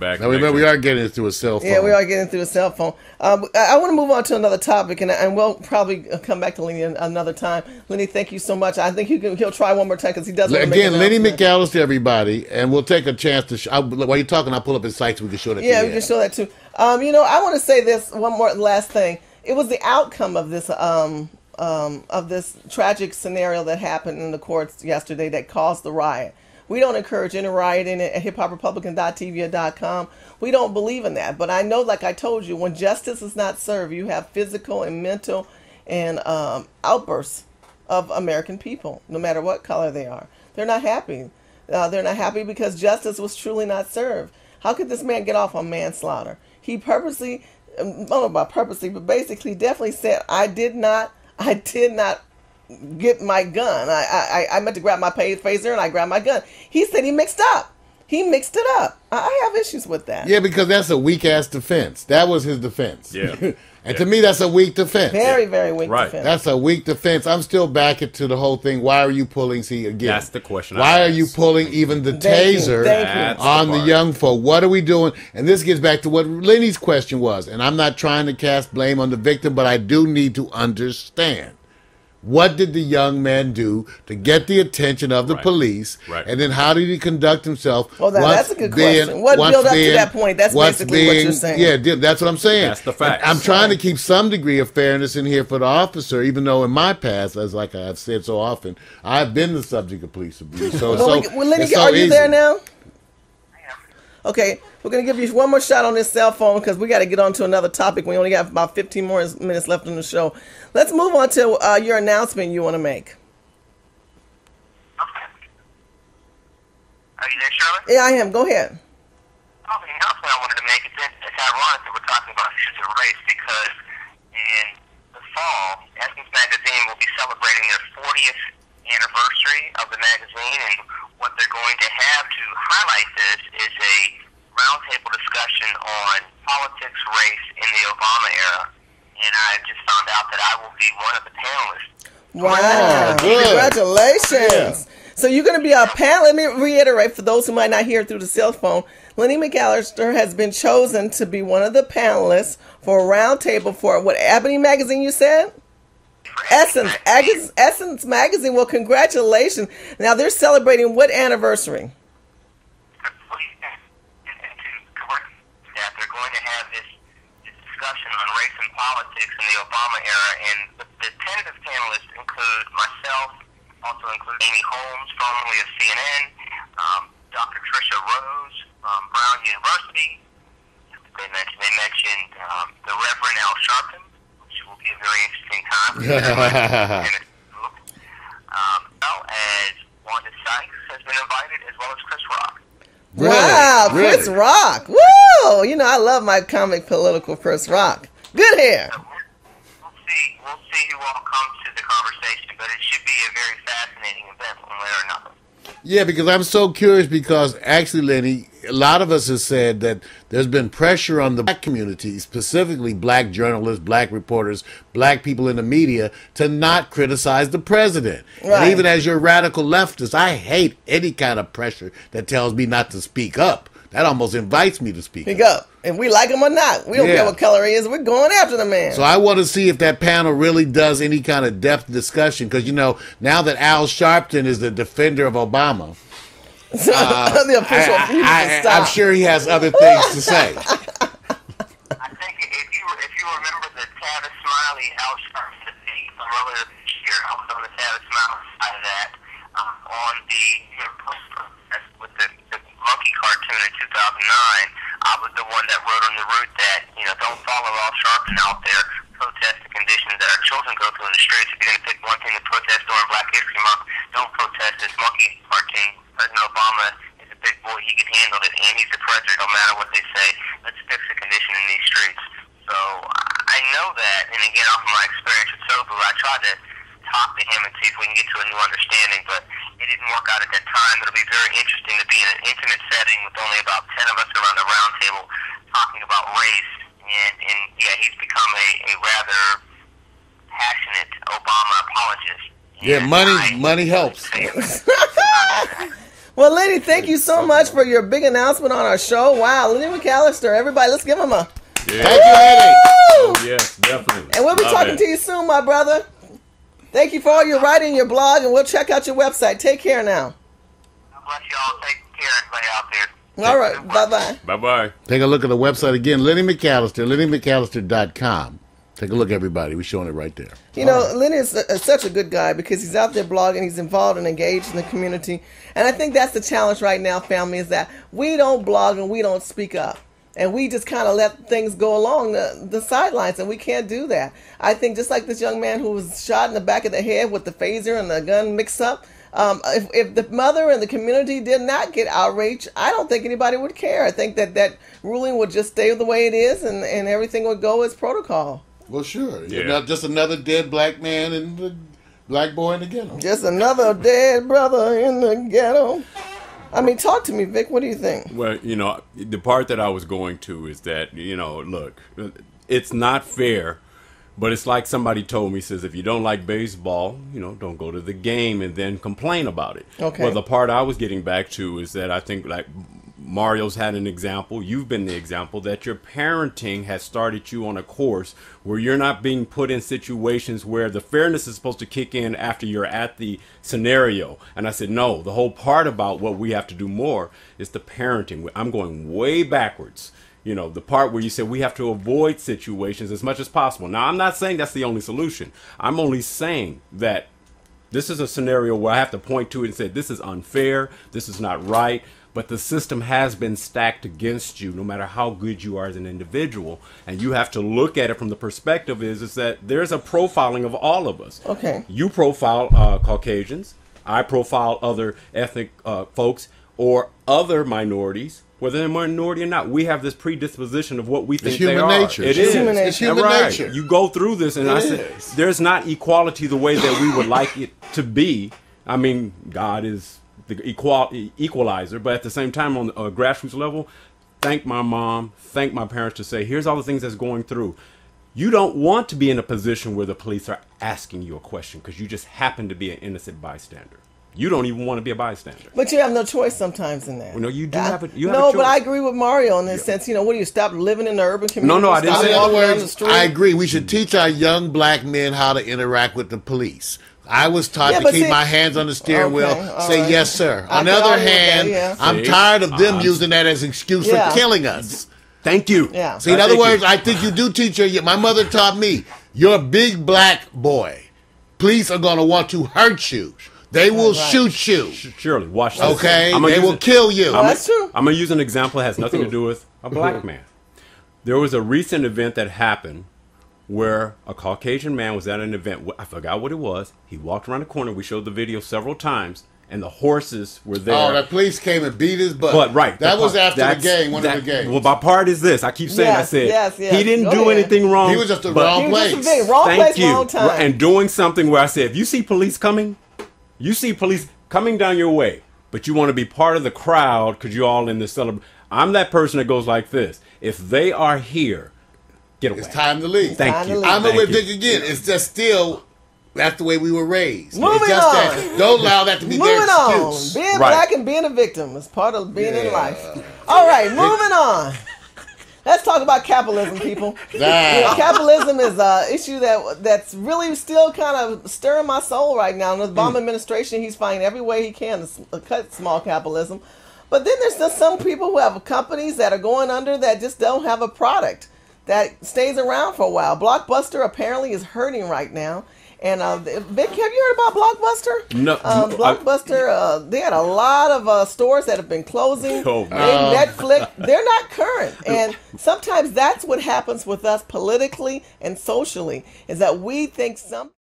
bad Now remember, we are getting it through a cell phone. Yeah, we are getting through a cell phone. I want to move on to another topic, and we'll probably come back to Lenny another time. Lenny, thank you so much. I think he'll try one more time because he does. Again, Lenny McAllister, everybody, and we'll take a chance to. While you're talking, I'll pull up his sites. We can show that. Yeah, we can show that too. I want to say this one more last thing. It was the outcome of this tragic scenario that happened in the courts yesterday that caused the riot. We don't encourage any rioting at hiphoprepublican.tv or .com. We don't believe in that. But I know, like I told you, when justice is not served, you have physical and mental and outbursts of American people, no matter what color they are. They're not happy. They're not happy because justice was truly not served. How could this man get off on manslaughter? He purposely, I don't know about purposely, but basically definitely said, I did not get my gun. I meant to grab my phaser and I grabbed my gun. He said he mixed up. He mixed it up. I have issues with that. Yeah, because that's a weak ass defense. That was his defense. Yeah. And to me, that's a weak defense. Very, very weak defense. That's a weak defense. I'm still back into the whole thing. Why are you pulling? See, again. That's the question. Why are you pulling even the taser on the young folk? What are we doing? And this gets back to what Lenny's question was. And I'm not trying to cast blame on the victim, but I do need to understand. What did the young man do to get the attention of the police? Right. And then how did he conduct himself? Well, that's a good question. What built up to that point? That's basically what you're saying. Yeah, that's what I'm saying. That's the fact. I'm trying to keep some degree of fairness in here for the officer, even though in my past, as like I've said so often, I've been the subject of police abuse. Lenny, are you there now? Okay, we're going to give you one more shot on this cell phone because we got to get on to another topic. We only have about 15 more minutes left on the show. Let's move on to your announcement you want to make. Okay. Are you there, Charlotte? Yeah, I am. Go ahead. Oh, the announcement I wanted to make is it's ironic that we're talking about issues of race because in the fall, Essence Magazine will be celebrating their 40th anniversary of the magazine, and what they're going to have to highlight this is a roundtable discussion on politics, race in the Obama era. And I just found out that I will be one of the panelists. Wow. Congratulations. Yeah. So you're going to be a panel. Let me reiterate for those who might not hear through the cell phone. Lenny McAllister has been chosen to be one of the panelists for a roundtable for what, Ebony Magazine you said? Essence Magazine. Well, congratulations. Now they're celebrating what anniversary? They're going to have this discussion on race and politics in the Obama era, and the tentative panelists include myself, also include Amy Holmes, formerly of CNN, Dr. Tricia Rose from Brown University. They mentioned the Reverend Al Sharpton, which will be a very interesting time. Well, as Wanda Sykes has been invited, as well as Chris Rock. Wow, really? Chris Rock. Woo! You know, I love my comic political Chris Rock. Good hair. So we'll see who all comes to the conversation, but it should be a very fascinating event one way or another. Yeah, because I'm so curious because actually, Lenny, a lot of us have said that there's been pressure on the black community, specifically black journalists, black reporters, black people in the media, to not criticize the president. Right. And even as your radical leftist, I hate any kind of pressure that tells me not to speak up. That almost invites me to speak up. If we like him or not. We don't care what color he is. We're going after the man. So I want to see if that panel really does any kind of depth discussion. Because, you know, now that Al Sharpton is the defender of Obama, the official I'm sure he has other things to say. I think if you remember the Tavis Smiley Al Sharpton debate from earlier this year, I was on the Tavis Smiley side of that on the post-protest with the monkey cartoon in 2009. I was the one that wrote on the route that, you know, don't follow Al Sharpton out there, protest the conditions that our children go through in the streets. If you're going to pick one thing to protest during Black History Month, don't protest this monkey cartoon. President Obama is a big boy. He can handle it, and he's the president no matter what they say. Let's fix the condition in these streets. So I know that, and again, off of my experience with Sobu, I tried to talk to him and see if we can get to a new understanding, but it didn't work out at that time. It'll be very interesting to be in an intimate setting with only about 10 of us around the round table talking about race, and yeah, he's become a rather passionate Obama apologist. Yeah, money helps. Well, Lenny, thank you so much for your big announcement on our show. Wow, Lenny McAllister. Everybody, let's give him a... Thank you, Lenny. Oh, yes, definitely. And we'll be Love talking it. to you soon, my brother. Thank you for all your writing, your blog, and we'll check out your website. Take care now. God bless y'all. Take care, everybody out there. All right, bye-bye. Bye-bye. Take a look at the website again, Lenny McAllister, LennyMcAllister.com. Take a look, everybody. We're showing it right there. You know, Lenny is such a good guy because he's out there blogging, he's involved and engaged in the community. And I think that's the challenge right now, family, is that we don't blog and we don't speak up. And we just kind of let things go along the sidelines, and we can't do that. I think just like this young man who was shot in the back of the head with the phaser and the gun mix up, if the mother and the community did not get outraged, I don't think anybody would care. I think that ruling would just stay the way it is, and everything would go as protocol. Well, sure. Yeah. Not just another dead black man and the black boy in the ghetto. Just another dead brother in the ghetto. I mean, talk to me, Vic. What do you think? Well, you know, the part that I was going to is that, you know, look, it's not fair, but it's like somebody told me, says, if you don't like baseball, you know, don't go to the game and then complain about it. Okay. Well, the part I was getting back to is that I think, like, Mario's had an example, you've been the example, that your parenting has started you on a course where you're not being put in situations where the fairness is supposed to kick in after you're at the scenario. And I said, no, the whole part about what we have to do more is the parenting. I'm going way backwards. You know, the part where you said we have to avoid situations as much as possible. Now, I'm not saying that's the only solution. I'm only saying that this is a scenario where I have to point to it and say, this is unfair, this is not right. But the system has been stacked against you, no matter how good you are as an individual. And you have to look at it from the perspective is that there's a profiling of all of us. Okay. You profile Caucasians. I profile other ethnic folks or other minorities, whether they're a minority or not. We have this predisposition of what we think they human are. nature. It It's is. human nature. It's human Right. nature. You go through this, and It I said, is. there's not equality the way that we would like it to be. I mean, God is the equalizer, but at the same time, on a grassroots level, thank my mom, thank my parents to say, here's all the things that's going through. You don't want to be in a position where the police are asking you a question because you just happen to be an innocent bystander. You don't even want to be a bystander. But you have no choice sometimes in that. Well, no, you do have a choice. No, but I agree with Mario in this sense. You know, what do you stop living in the urban community? No, I didn't Stop say In walking other down the words, street? I agree. We should teach our young black men how to interact with the police. I was taught Yeah, to but keep see- my hands on the steering Okay, wheel, all say right. yes, sir. I On the can other argue with that, hand, yeah. I'm See? tired of them using that as an excuse Yeah. for killing us. Thank you. Yeah. See, in other words, I think you do teach my mother taught me, you're a big black boy. Police are going to want to hurt you. They will Right. shoot you. Surely, watch this. Okay? I'm gonna They use will it- kill you. That's true. I'm going to use an example that has nothing to do with a black man. There was a recent event that happened where a Caucasian man was at an event. I forgot what it was. He walked around the corner. We showed the video several times, and the horses were there. Oh, the police came and beat his butt. But right, That was after the that's- game, one of that- the games. Well, my part is this. I keep saying, I Yes, said, yes. he didn't Go do ahead. anything wrong. He was just the but- wrong He was just place. a big wrong Thank place, you. wrong time. And doing something where I said, if you see police coming, you see police coming down your way, but you want to be part of the crowd because you're all in this celebration. I'm that person that goes like this. If they are here, get away. It's time to leave. Thank Time to you. leave. I'm Thank with you. Vic again. It's just still, that's the way we were raised. Moving it's just on. that. Don't allow that to be their Moving on. excuse. Being Right. black and being a victim is part of being in Yeah. life. All right, moving on. Let's talk about capitalism, people. Nah. You know, capitalism is an issue that's really still kind of stirring my soul right now. In the Obama administration, he's finding every way he can to cut small capitalism. But then there's just some people who have companies that are going under that just don't have a product that stays around for a while. Blockbuster apparently is hurting right now. And Vic, have you heard about Blockbuster? No, Blockbuster, they had a lot of stores that have been closing. Oh, They man. Netflix, they're not current. And sometimes that's what happens with us politically and socially, is that we think some